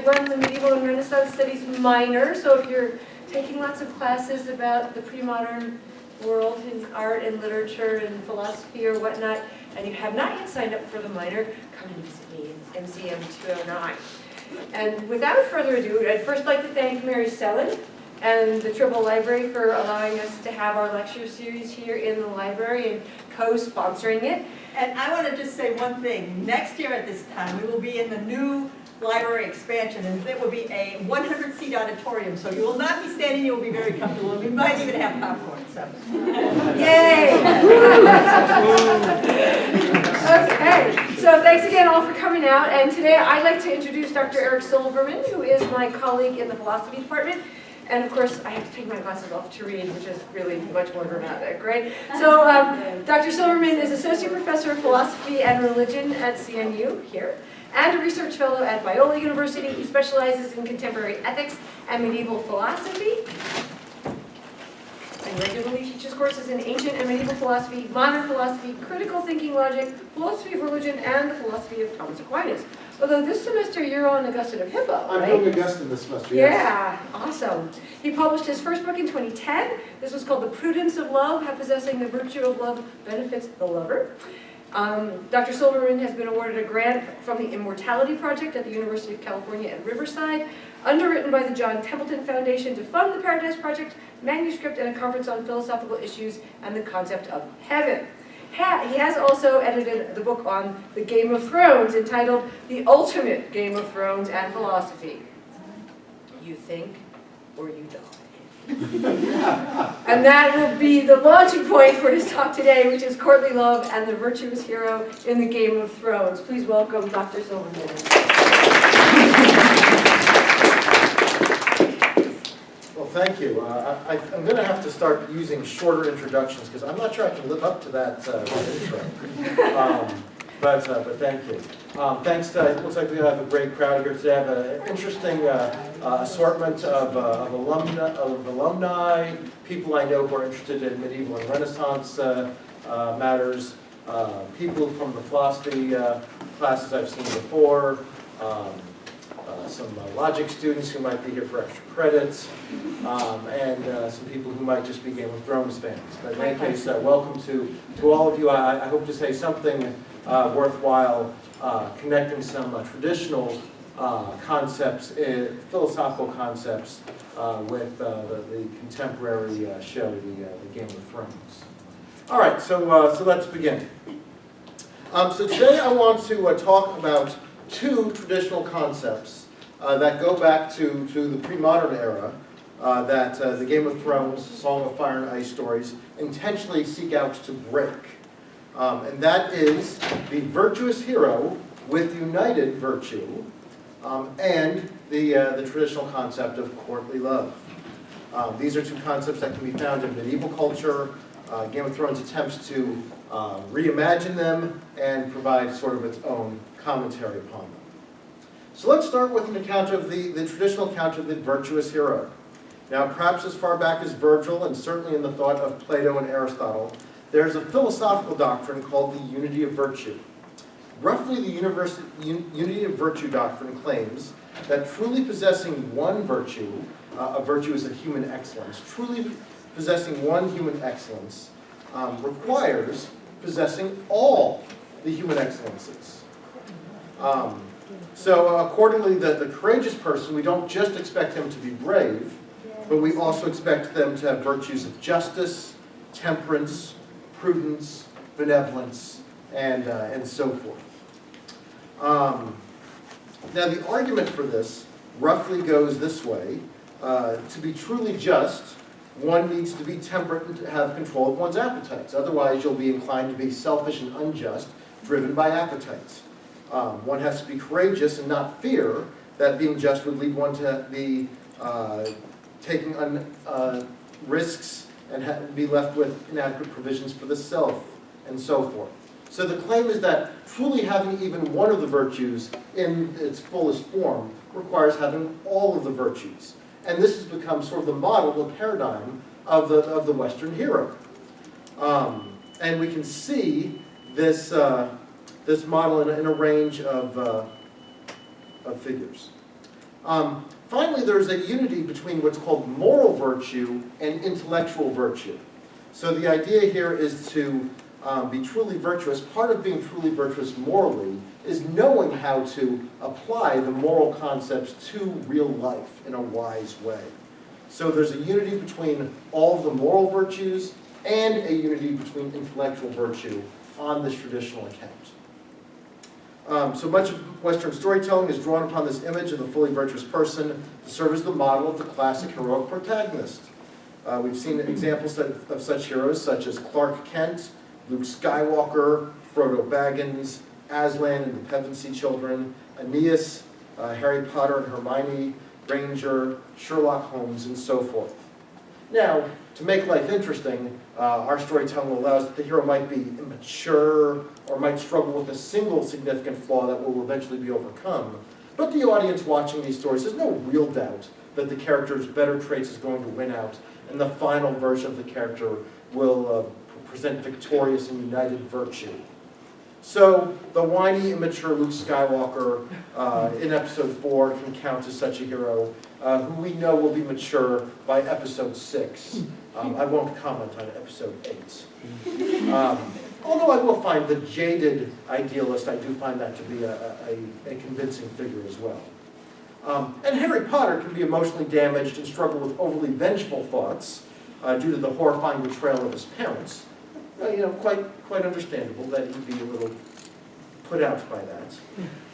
runs a medieval and Renaissance studies minor, so if you're taking lots of classes about the pre-modern world in art and literature and philosophy or whatnot, and you have not yet signed up for the minor, come and visit me in MCM 209. And without further ado, I'd first like to thank Mary Sellen and the Tribble Library for allowing us to have our lecture series here in the library and co-sponsoring it. And I want to just say one thing. Next year at this time, we will be in the new library expansion, and it will be a 100-seat auditorium. So you will not be standing, you will be very comfortable. We might even have popcorn. So. Yay! Okay, so thanks again all for coming out. And today I'd like to introduce Dr. Eric Silverman, who is my colleague in the philosophy department. And of course, I have to take my glasses off to read, which is really much more dramatic, right? So Dr. Silverman is Associate Professor of Philosophy and Religion at CNU here, and a research fellow at Biola University. He specializes in contemporary ethics and medieval philosophy, and regularly teaches courses in ancient and medieval philosophy, modern philosophy, critical thinking logic, philosophy of religion, and the philosophy of Thomas Aquinas. Although this semester you're on Augustine of Hippo, right? I'm doing Augustine this semester, yes. Yeah, awesome. He published his first book in 2010. This was called The Prudence of Love, How Possessing the Virtue of Love Benefits the Lover. Dr. Silverman has been awarded a grant from the Immortality Project at the University of California at Riverside, underwritten by the John Templeton Foundation to fund the Paradise Project, manuscript, and a conference on philosophical issues and the concept of heaven. He has also edited the book on the Game of Thrones, entitled The Ultimate Game of Thrones and Philosophy. You think, or you die. And that will be the launching point for his talk today, which is Courtly Love and the Virtuous Hero in the Game of Thrones. Please welcome Dr. Silverman. Well, thank you. I'm going to have to start using shorter introductions because I'm not sure I can live up to that intro. But thank you. Thanks to, it looks like we have a great crowd here today. I have an interesting assortment of alumni, people I know who are interested in medieval and Renaissance matters, people from the philosophy classes I've seen before, some logic students who might be here for extra credits, and some people who might just be Game of Thrones fans. But in any case, welcome to all of you. I hope to say something worthwhile, connecting some traditional concepts, philosophical concepts, with the contemporary show, the Game of Thrones. All right, so let's begin. So today I want to talk about two traditional concepts that go back to the pre-modern era that the Game of Thrones, Song of Fire and Ice stories intentionally seek out to break. And that is the virtuous hero with united virtue and the traditional concept of courtly love. These are two concepts that can be found in medieval culture. Game of Thrones attempts to reimagine them and provide sort of its own commentary upon them. So let's start with an account of the traditional account of the virtuous hero. Now, perhaps as far back as Virgil, and certainly in the thought of Plato and Aristotle, there's a philosophical doctrine called the unity of virtue. Roughly, the unity of virtue doctrine claims that truly possessing one virtue, a virtue is a human excellence, truly possessing one human excellence requires possessing all the human excellences. So accordingly, the courageous person, we don't just expect them to be brave, but we also expect them to have virtues of justice, temperance, prudence, benevolence, and so forth. Now the argument for this roughly goes this way. To be truly just, one needs to be temperate and to have control of one's appetites. Otherwise, you'll be inclined to be selfish and unjust, driven by appetites. One has to be courageous and not fear that being just would lead one to be taking risks and be left with inadequate provisions for the self, and so forth. So the claim is that truly having even one of the virtues in its fullest form requires having all of the virtues. And this has become sort of the model, the paradigm of the Western hero. And we can see this model in a range of figures. Finally, there's a unity between what's called moral virtue and intellectual virtue. So the idea here is to be truly virtuous. Part of being truly virtuous morally is knowing how to apply the moral concepts to real life in a wise way. So there's a unity between all of the moral virtues and a unity between intellectual virtue on this traditional account. So much of Western storytelling is drawn upon this image of the fully virtuous person to serve as the model of the classic heroic protagonist. We've seen examples of such heroes such as Clark Kent, Luke Skywalker, Frodo Baggins, Aslan and the Pevensey Children, Aeneas, Harry Potter and Hermione, Granger, Sherlock Holmes, and so forth. Now, to make life interesting, our storytelling allows that the hero might be immature or might struggle with a single significant flaw that will eventually be overcome. But the audience watching these stories has no real doubt that the character's better traits is going to win out, and the final version of the character will present victorious and united virtue. So the whiny, immature Luke Skywalker in episode 4 can count as such a hero who we know will be mature by episode 6. I won't comment on episode 8. Although I will find the jaded idealist, I do find that to be a convincing figure as well. And Harry Potter can be emotionally damaged and struggle with overly vengeful thoughts due to the horrifying betrayal of his parents. Quite understandable that he'd be a little put out by that.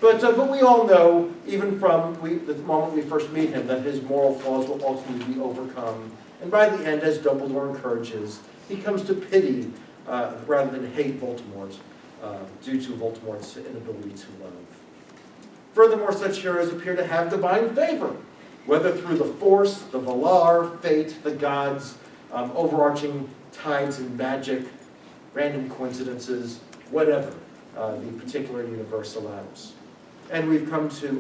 But we all know, even from the moment we first meet him, that his moral flaws will ultimately be overcome. And by the end, as Dumbledore encourages, he comes to pity rather than hate Voldemort due to Voldemort's inability to love. Furthermore, such heroes appear to have divine favor, whether through the Force, the Valar, fate, the gods, overarching tides and magic, random coincidences, whatever the particular universe allows. And we've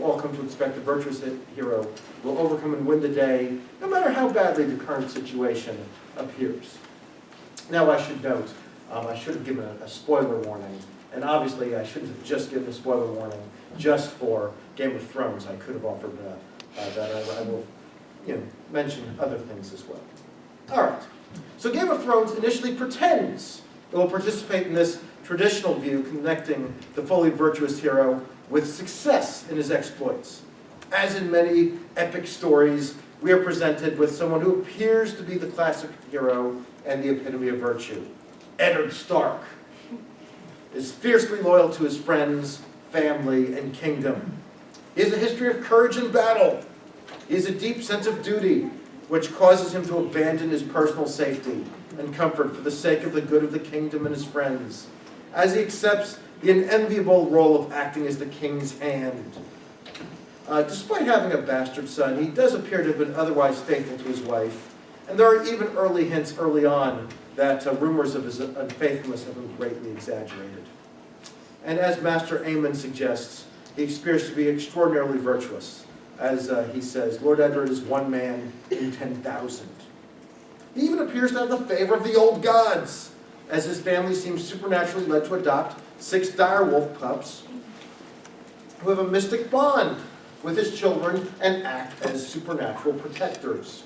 all come to expect the virtuous hero will overcome and win the day, no matter how badly the current situation appears. Now I should note, I should have given a spoiler warning, and obviously I shouldn't have just given a spoiler warning just for Game of Thrones. I could have offered that. I will mention other things as well. All right, so Game of Thrones initially pretends it will participate in this traditional view connecting the fully virtuous hero with success in his exploits. As in many epic stories, we are presented with someone who appears to be the classic hero and the epitome of virtue. Eddard Stark is fiercely loyal to his friends, family, and kingdom. He has a history of courage in battle. He has a deep sense of duty, which causes him to abandon his personal safety and comfort for the sake of the good of the kingdom and his friends, as he accepts the unenviable role of acting as the king's hand. Despite having a bastard son, he does appear to have been otherwise faithful to his wife, and there are even early hints early on that rumors of his unfaithfulness have been greatly exaggerated. And as Master Aemon suggests, he appears to be extraordinarily virtuous. As he says, Lord Eddard is one man in 10,000. He even appears to have the favor of the old gods, as his family seems supernaturally led to adopt 6 direwolf pups who have a mystic bond with his children and act as supernatural protectors.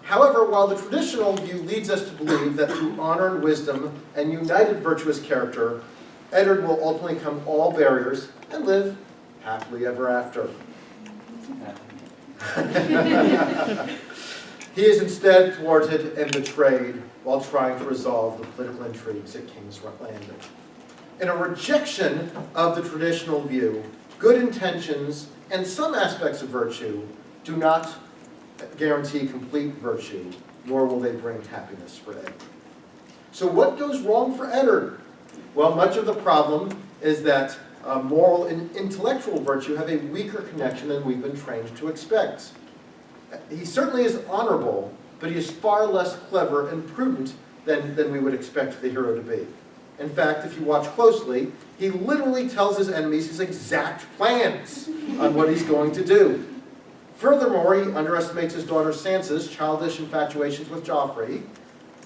However, while the traditional view leads us to believe that through honor and wisdom and united virtuous character, Eddard will ultimately come all barriers and live happily ever after. He is instead thwarted and betrayed while trying to resolve the political intrigues at King's Landing. In a rejection of the traditional view, good intentions and some aspects of virtue do not guarantee complete virtue, nor will they bring happiness for Eddard. So what goes wrong for Eddard? Well, much of the problem is that moral and intellectual virtue have a weaker connection than we've been trained to expect. He certainly is honorable, but he is far less clever and prudent than we would expect the hero to be. In fact, if you watch closely, he literally tells his enemies his exact plans on what he's going to do. Furthermore, he underestimates his daughter Sansa's childish infatuations with Joffrey.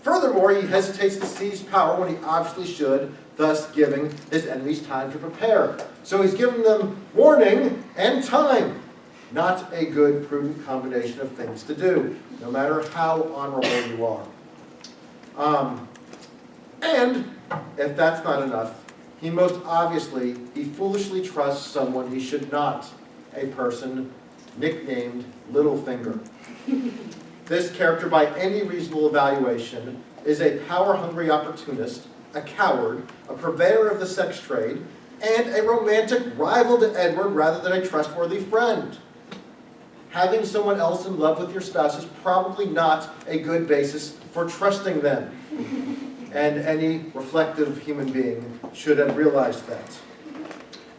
Furthermore, he hesitates to seize power when he obviously should, thus giving his enemies time to prepare. So he's giving them warning and time, Not a good, prudent combination of things to do, no matter how honorable you are. And if that's not enough, he foolishly trusts someone he should not, a person nicknamed Littlefinger. This character, by any reasonable evaluation, is a power-hungry opportunist, a coward, a purveyor of the sex trade, and a romantic rival to Edward rather than a trustworthy friend. Having someone else in love with your spouse is probably not a good basis for trusting them. And any reflective human being should have realized that.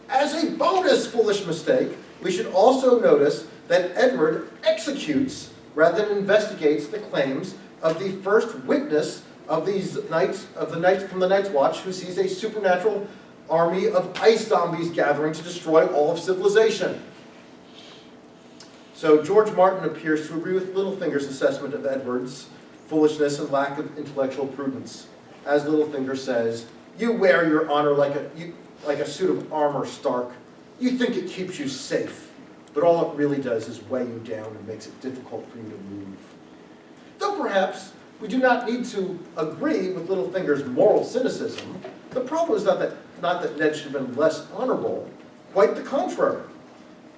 As a bonus foolish mistake, we should also notice that Edward executes rather than investigates the claims of the first witness of these knights, from the Night's Watch, who sees a supernatural army of ice zombies gathering to destroy all of civilization. So George Martin appears to agree with Littlefinger's assessment of Edward's foolishness and lack of intellectual prudence. As Littlefinger says, "You wear your honor like a suit of armor, Stark. You think it keeps you safe, but all it really does is weigh you down and makes it difficult for you to move." Though perhaps we do not need to agree with Littlefinger's moral cynicism, the problem is not that Ned should have been less honorable, quite the contrary.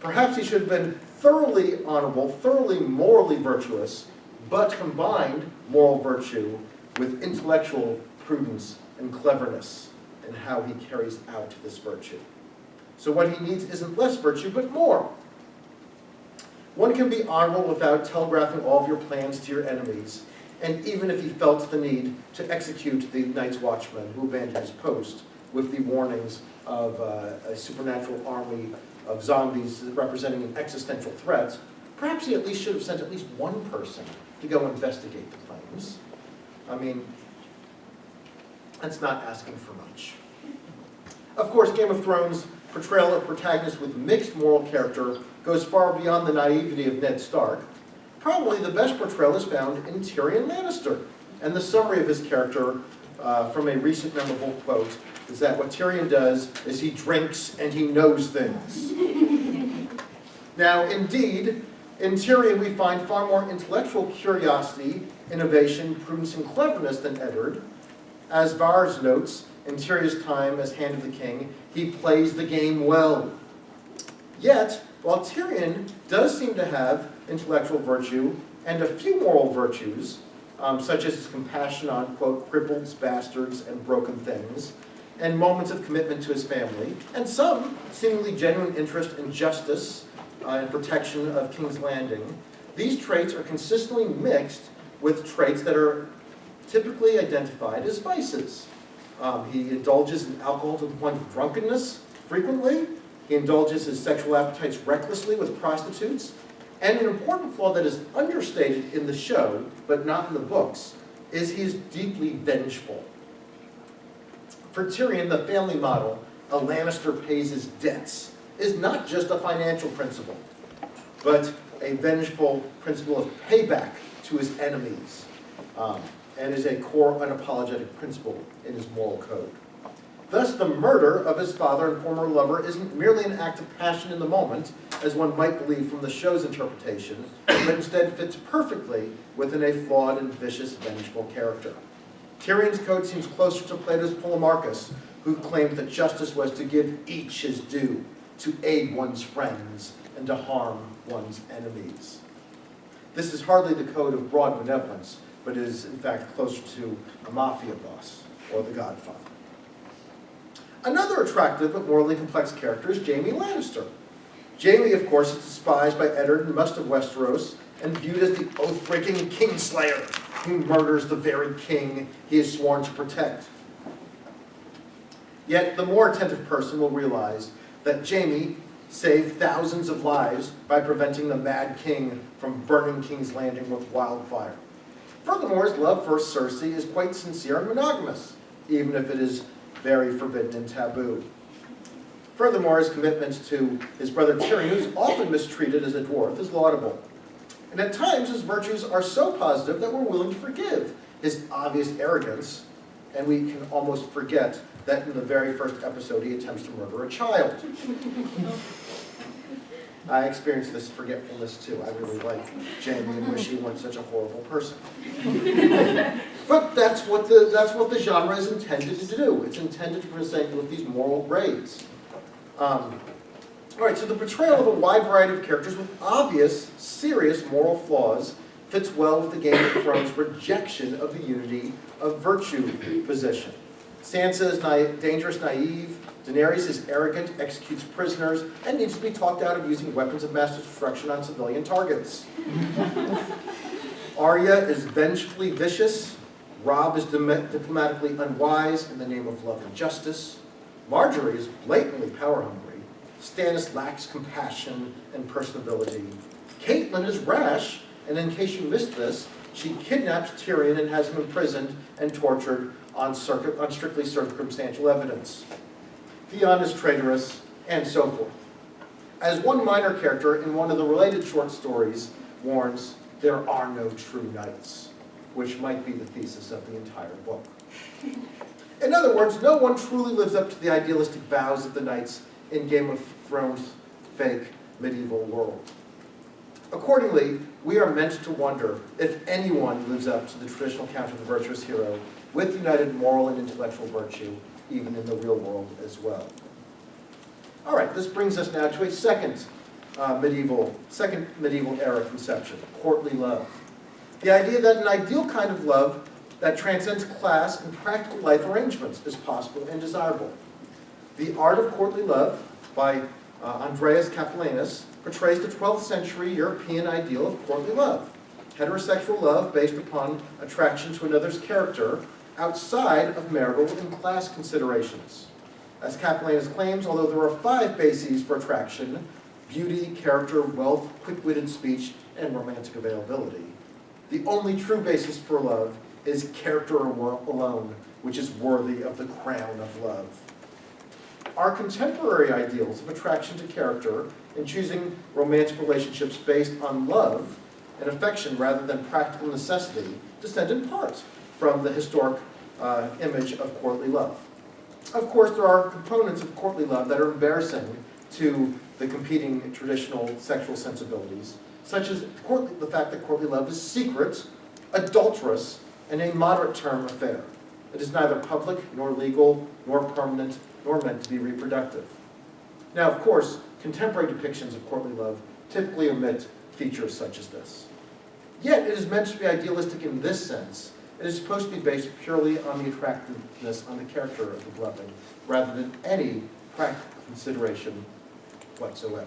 Perhaps he should have been thoroughly honorable, thoroughly morally virtuous, but combined moral virtue with intellectual prudence and cleverness in how he carries out this virtue. So what he needs isn't less virtue, but more. One can be honorable without telegraphing all of your plans to your enemies, and even if he felt the need to execute the Night's Watchman who abandoned his post with the warnings of a supernatural army of zombies representing an existential threat, perhaps he at least should have sent at least one person to go investigate the claims. I mean, that's not asking for much. Of course, Game of Thrones' portrayal of protagonists with mixed moral character goes far beyond the naivety of Ned Stark. Probably the best portrayal is found in Tyrion Lannister, and the summary of his character from a recent memorable quote is that what Tyrion does is he drinks and he knows things. Now, indeed, in Tyrion we find far more intellectual curiosity, innovation, prudence, and cleverness than Edward. As Vars notes, in Tyrion's time as Hand of the King, he plays the game well. Yet, while Tyrion does seem to have intellectual virtue and a few moral virtues, such as his compassion on, quote, crippled bastards and broken things, and moments of commitment to his family, and some seemingly genuine interest in justice and protection of King's Landing, these traits are consistently mixed with traits that are typically identified as vices. He indulges in alcohol to the point of drunkenness frequently. He indulges his sexual appetites recklessly with prostitutes. And an important flaw that is understated in the show, but not in the books, is he is deeply vengeful. For Tyrion, the family model, a Lannister pays his debts, is not just a financial principle, but a vengeful principle of payback to his enemies, and is a core unapologetic principle in his moral code. Thus, the murder of his father and former lover isn't merely an act of passion in the moment, as one might believe from the show's interpretation, but instead fits perfectly within a flawed and vicious, vengeful character. Tyrion's code seems closer to Plato's Polemarchus, who claimed that justice was to give each his due, to aid one's friends, and to harm one's enemies. This is hardly the code of broad benevolence, but is in fact closer to a mafia boss, or the Godfather. Another attractive but morally complex character is Jaime Lannister. Jaime, of course, is despised by Eddard and much of Westeros, and viewed as the oath-breaking kingslayer who murders the very king he is sworn to protect. Yet the more attentive person will realize that Jaime saved thousands of lives by preventing the Mad King from burning King's Landing with wildfire. Furthermore, his love for Cersei is quite sincere and monogamous, even if it is very forbidden and taboo. Furthermore, his commitment to his brother Tyrion, who's often mistreated as a dwarf, is laudable. And at times, his virtues are so positive that we're willing to forgive his obvious arrogance, and we can almost forget that in the very first episode he attempts to murder a child. I experienced this forgetfulness too. I really like Jamie and wish he weren't such a horrible person. But that's what the genre is intended to do. It's intended to present you with these moral grades. All right, so the portrayal of a wide variety of characters with obvious, serious moral flaws fits well with the Game of Thrones rejection of the unity of virtue position. Sansa is dangerous, naive. Daenerys is arrogant, executes prisoners, and needs to be talked out of using weapons of mass destruction on civilian targets. Arya is vengefully vicious. Robb is diplomatically unwise in the name of love and justice. Marjorie is blatantly power-hungry. Stannis lacks compassion and personability. Catelyn is rash, and in case you missed this, she kidnaps Tyrion and has him imprisoned and tortured on strictly circumstantial evidence. Theon is traitorous, and so forth. As one minor character in one of the related short stories warns, there are no true knights, which might be the thesis of the entire book. In other words, no one truly lives up to the idealistic vows of the knights in Game of Thrones' fake medieval world. Accordingly, we are meant to wonder if anyone lives up to the traditional account of the virtuous hero with united moral and intellectual virtue, even in the real world as well. All right, this brings us now to a second medieval era conception, courtly love. The idea that an ideal kind of love that transcends class and practical life arrangements is possible and desirable. The Art of Courtly Love by Andreas Capellanus portrays the 12th century European ideal of courtly love, heterosexual love based upon attraction to another's character outside of marital and class considerations. As Capellanus claims, although there are 5 bases for attraction, beauty, character, wealth, quick-witted speech, and romantic availability, the only true basis for love is character alone, which is worthy of the crown of love. Our contemporary ideals of attraction to character and choosing romantic relationships based on love and affection rather than practical necessity descend in part from the historic image of courtly love. Of course, there are components of courtly love that are embarrassing to the competing traditional sexual sensibilities, such as the fact that courtly love is secret, adulterous, and a moderate-term affair. It is neither public, nor legal, nor permanent, nor meant to be reproductive. Now, of course, contemporary depictions of courtly love typically omit features such as this. Yet, it is meant to be idealistic in this sense. It is supposed to be based purely on the attractiveness on the character of the beloved, rather than any practical consideration whatsoever.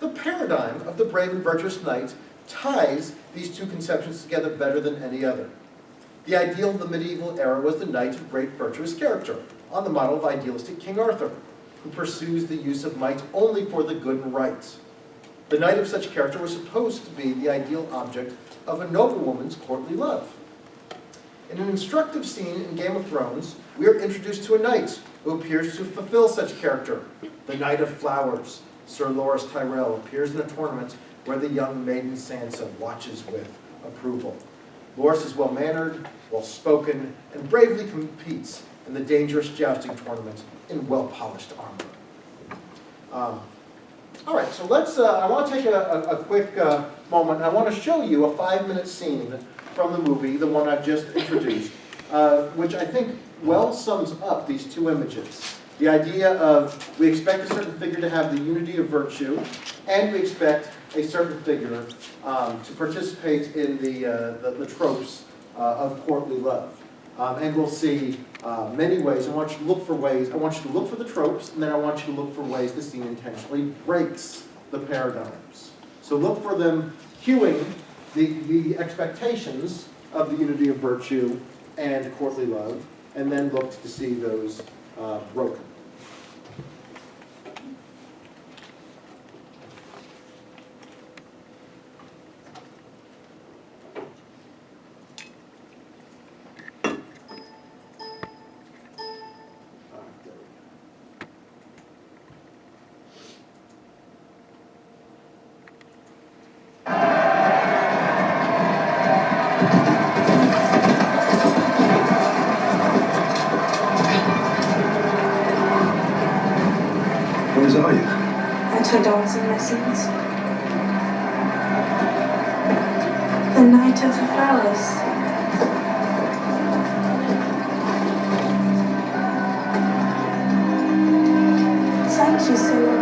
The paradigm of the brave and virtuous knight ties these two conceptions together better than any other. The ideal of the medieval era was the knight of great virtuous character, on the model of idealistic King Arthur, who pursues the use of might only for the good and right. The knight of such character was supposed to be the ideal object of a noblewoman's courtly love. In an instructive scene in Game of Thrones, we are introduced to a knight who appears to fulfill such character. The Knight of Flowers, Sir Loras Tyrell, appears in a tournament where the young maiden Sansa watches with approval. Loras is well-mannered, well-spoken, and bravely competes in the dangerous jousting tournament in well-polished armor. All right, so I want to take a quick moment. I want to show you a 5-minute scene from the movie, the one I've just introduced, which I think well sums up these two images. The idea of we expect a certain figure to have the unity of virtue, and we expect a certain figure to participate in the tropes of courtly love. And we'll see many ways. I want you to look for ways. I want you to look for the tropes, and then I want you to look for ways the scene intentionally breaks the paradigms. So look for them cueing the expectations of the unity of virtue and courtly love, and then look to see those broken. 1,000 lessons. The night of the flowers. Thank you, Silverman.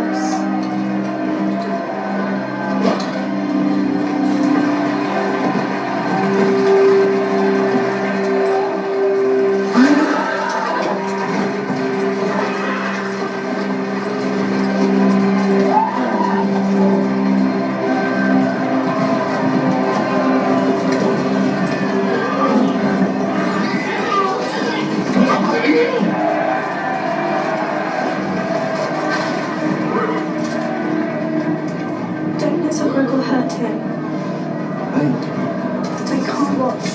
Don't let Silverman hurt him. They can't watch.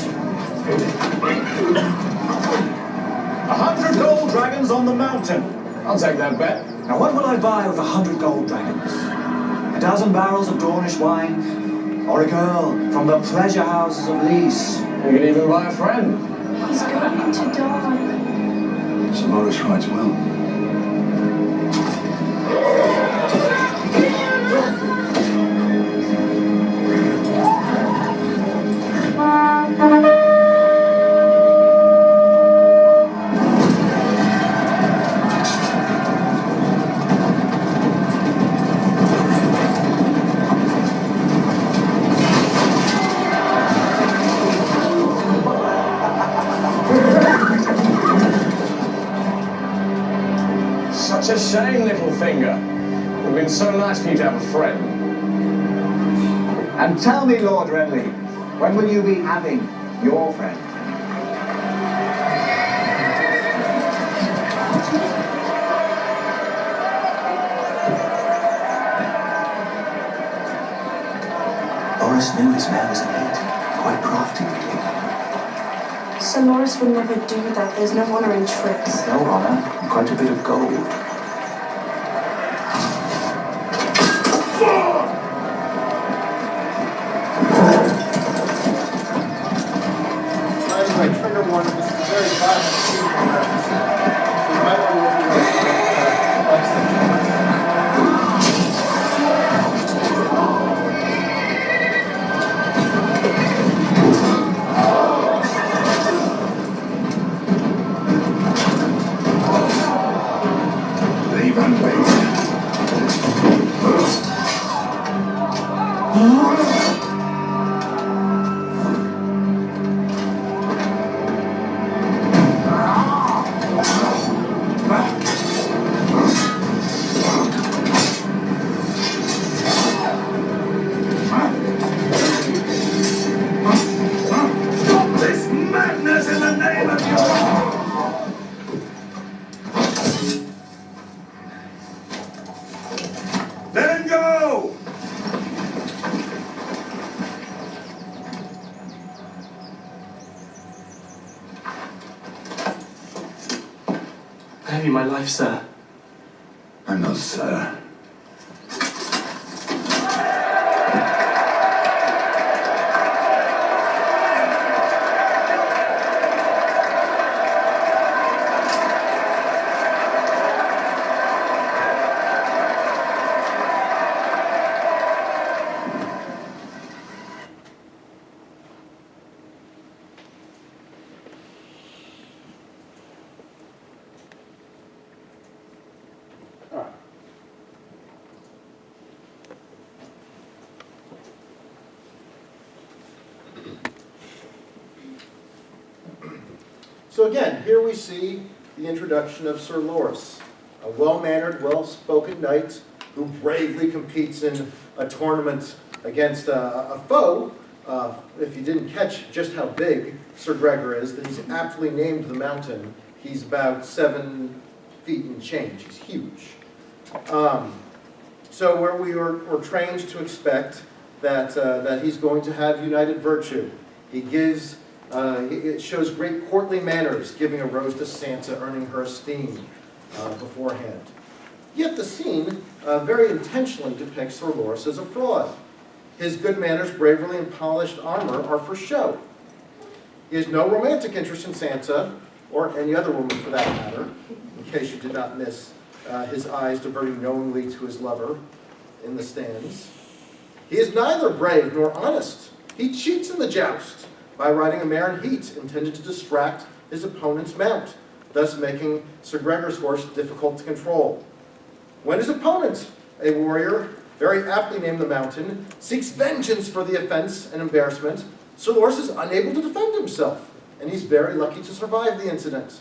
100 gold dragons on the mountain. I'll take that bet. Now what will I buy with 100 gold dragons? A dozen barrels of Dornish wine? Or a girl from the pleasure houses of Lys? You can even buy a friend. He's going to die. Solaris rides well. Such a shame, little finger. It would have been so nice for you to have a friend. And tell me, Lord Renly, when will you be having your friend? Boris knew his man was an eight. Quite crafty, really. Sir Loris would never do that. There's no honor in tricks. No honor, and quite a bit of gold. By the way, trigger warning, this is a very violent scene on purpose. So you might want to look at Leave and wait. Stop this madness in the name of your... Let him go! I owe you my life, sir. I'm not sir. So again, here we see the introduction of Sir Loris, a well-mannered, well-spoken knight who bravely competes in a tournament against a foe. If you didn't catch just how big Sir Gregor is, that he's aptly named the mountain. He's about 7 feet and change. He's huge. So where we're trained to expect that he's going to have united virtue. He gives. It shows great courtly manners, giving a rose to Sansa, earning her esteem beforehand. Yet the scene very intentionally depicts Sir Loris as a fraud. His good manners, bravery, and polished armor are for show. He has no romantic interest in Sansa, or any other woman for that matter, in case you did not miss his eyes diverting knowingly to his lover. in the stands. He is neither brave nor honest. He cheats in the joust by riding a mare in heat intended to distract his opponent's mount, thus making Sir Gregor's horse difficult to control. When his opponent, a warrior very aptly named the Mountain, seeks vengeance for the offense and embarrassment, Sir Lors is unable to defend himself, and he's very lucky to survive the incident.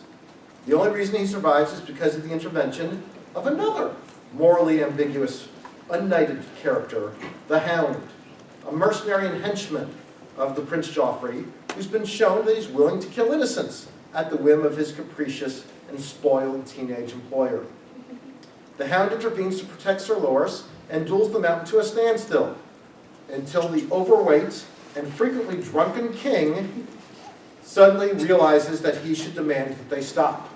The only reason he survives is because of the intervention of another morally ambiguous, unknighted character, the Hound, a mercenary and henchman of the Prince Joffrey, who's been shown that he's willing to kill innocents at the whim of his capricious and spoiled teenage employer. The Hound intervenes to protect Sir Lors and duels the Mountain to a standstill until the overweight and frequently drunken king suddenly realizes that he should demand that they stop.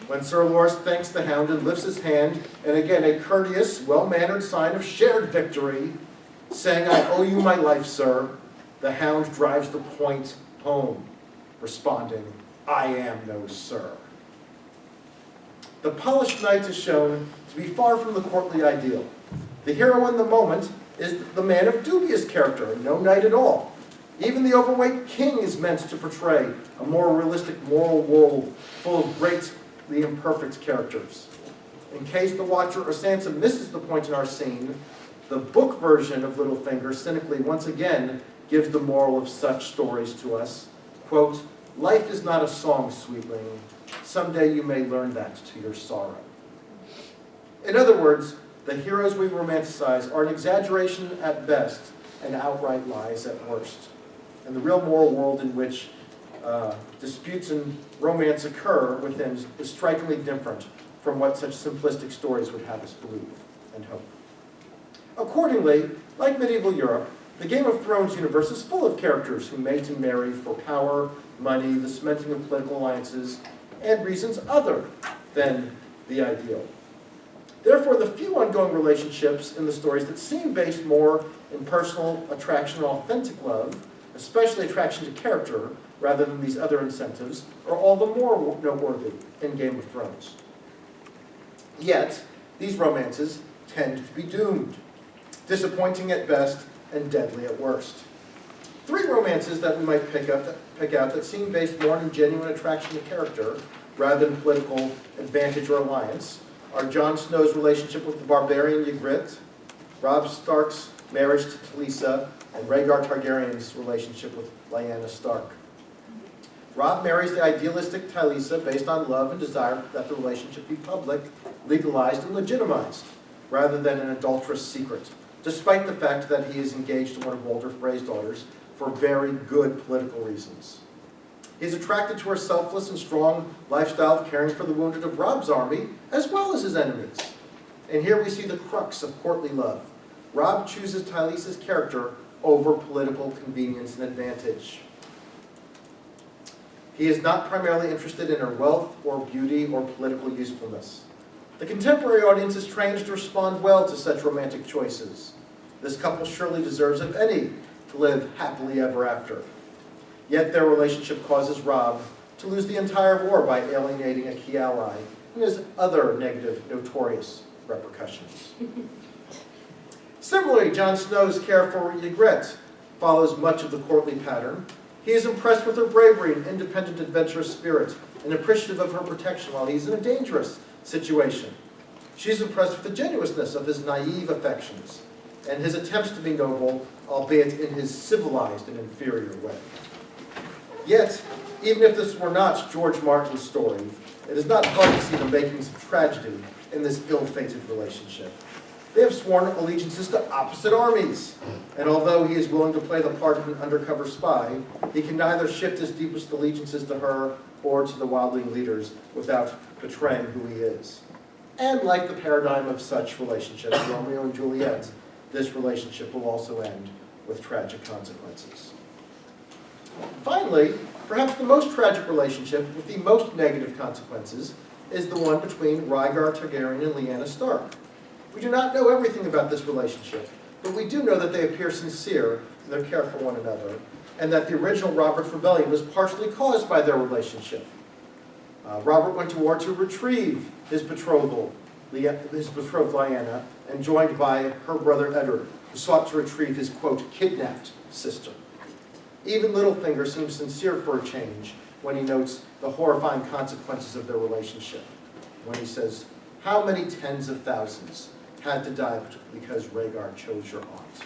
When Sir Lors thanks the Hound and lifts his hand, and again a courteous, well-mannered sign of shared victory, saying, "I owe you my life, sir," the Hound drives the point home, responding, "I am no sir." The polished knight is shown to be far from the courtly ideal. The hero in the moment is the man of dubious character, no knight at all. Even the overweight king is meant to portray a more realistic moral world full of greatly imperfect characters. In case the watcher or Sansa misses the point in our scene, the book version of Littlefinger cynically once again gives the moral of such stories to us. Quote, "Life is not a song, sweetling. Someday you may learn that to your sorrow." In other words, the heroes we romanticize are an exaggeration at best and outright lies at worst. And the real moral world in which disputes and romance occur within is strikingly different from what such simplistic stories would have us believe and hope. Accordingly, like medieval Europe, the Game of Thrones universe is full of characters who mate and marry for power, money, the cementing of political alliances, and reasons other than the ideal. Therefore, the few ongoing relationships in the stories that seem based more in personal attraction and authentic love, especially attraction to character, rather than these other incentives, are all the more noteworthy in Game of Thrones. Yet, these romances tend to be doomed, disappointing at best and deadly at worst. Three romances that we might pick out that seem based more on genuine attraction to character rather than political advantage or alliance are Jon Snow's relationship with the barbarian Ygritte, Robb Stark's marriage to Talisa, and Rhaegar Targaryen's relationship with Lyanna Stark. Robb marries the idealistic Talisa based on love and desire that the relationship be public, legalized, and legitimized, rather than an adulterous secret, despite the fact that he is engaged to one of Walder Frey's daughters for very good political reasons. He's attracted to her selfless and strong lifestyle of caring for the wounded of Robb's army, as well as his enemies. And here we see the crux of courtly love. Robb chooses Talisa's character over political convenience and advantage. He is not primarily interested in her wealth or beauty or political usefulness. The contemporary audience is trained to respond well to such romantic choices. This couple surely deserves, if any, to live happily ever after. Yet their relationship causes Robb to lose the entire war by alienating a key ally, and has other negative, notorious repercussions. Similarly, Jon Snow's care for Ygritte follows much of the courtly pattern. He is impressed with her bravery and independent, adventurous spirit, and appreciative of her protection while he's in a dangerous situation. She's impressed with the genuineness of his naive affections, and his attempts to be noble, albeit in his civilized and inferior way. Yet, even if this were not George Martin's story, it is not hard to see the makings of tragedy in this ill-fated relationship. They have sworn allegiances to opposite armies, and although he is willing to play the part of an undercover spy, he can neither shift his deepest allegiances to her or to the wildling leaders without betraying who he is. And like the paradigm of such relationships, Romeo and Juliet, this relationship will also end with tragic consequences. Finally, perhaps the most tragic relationship with the most negative consequences is the one between Rhaegar Targaryen and Lyanna Stark. We do not know everything about this relationship, but we do know that they appear sincere in their care for one another, and that the original Robert's Rebellion was partially caused by their relationship. Robert went to war to retrieve his betrothed Lyanna, and joined by her brother Eddard, who sought to retrieve his, quote, kidnapped sister. Even Littlefinger seems sincere for a change when he notes the horrifying consequences of their relationship, when he says, "How many tens of thousands had to die because Rhaegar chose your aunt?"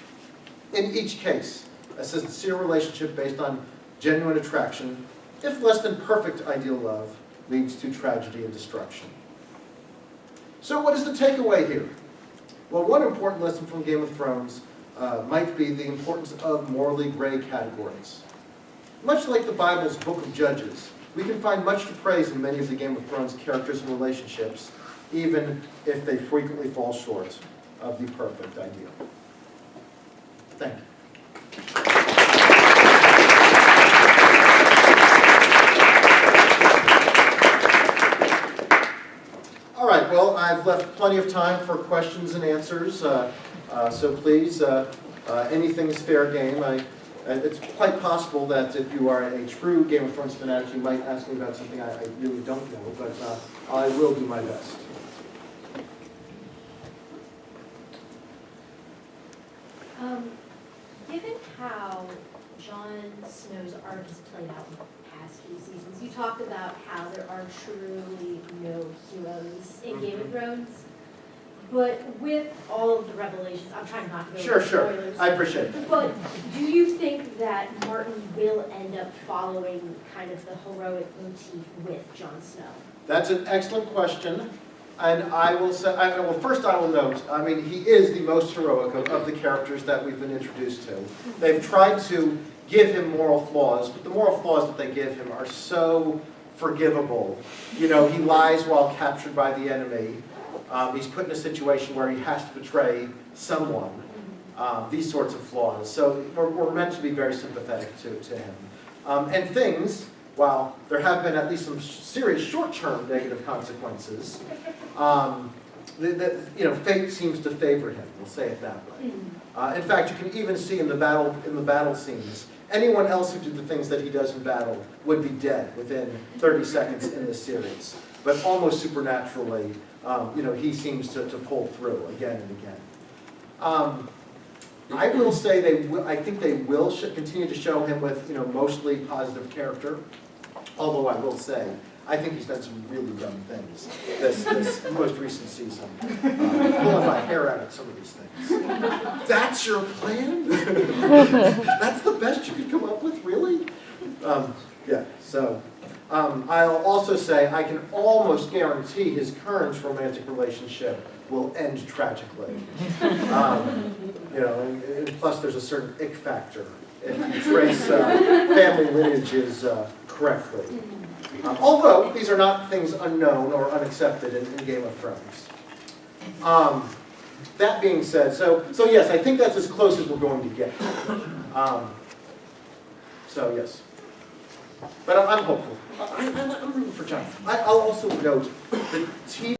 In each case, a sincere relationship based on genuine attraction, if less than perfect ideal love, leads to tragedy and destruction. So what is the takeaway here? Well, one important lesson from Game of Thrones might be the importance of morally gray categories. Much like the Bible's Book of Judges, we can find much to praise in many of the Game of Thrones characters and relationships, even if they frequently fall short of the perfect ideal. Thank you. All right, well, I've left plenty of time for questions and answers, so please, anything is fair game. It's quite possible that if you are a true Game of Thrones fanatic, you might ask me about something I really don't know, but I will do my best. Given how Jon Snow's arc has played out in the past few seasons, you talked about how there are truly no heroes in Game of Thrones, but with all of the revelations, I'm trying not to go Sure, into sure. spoilers. I appreciate it. But do you think that Martin will end up following kind of the heroic motif with Jon Snow? That's an excellent question. And I will say, well, first I will note, I mean, he is the most heroic of the characters that we've been introduced to. They've tried to give him moral flaws, but the moral flaws that they give him are so forgivable. You know, he lies while captured by the enemy. He's put in a situation where he has to betray someone. These sorts of flaws. So we're meant to be very sympathetic to him. And things, while there have been at least some serious short-term negative consequences, fate seems to favor him. We'll say it that way. In fact, you can even see in the battle scenes, anyone else who did the things that he does in battle would be dead within 30 seconds in this series. But almost supernaturally, he seems to pull through again and again. I will say I think they will continue to show him with mostly positive character. Although I will say, I think he's done some really dumb things this most recent season. Pulling my hair out at some of these things. That's your plan? That's the best you could come up with, really? So I'll also say I can almost guarantee his current romantic relationship will end tragically. And plus there's a certain ick factor if you trace family lineages correctly. Although these are not things unknown or unaccepted in Game of Thrones. That being said, so yes, I think that's as close as we're going to get. So yes. But I'm hopeful. I'm rooting for Jon. I'll also note that TV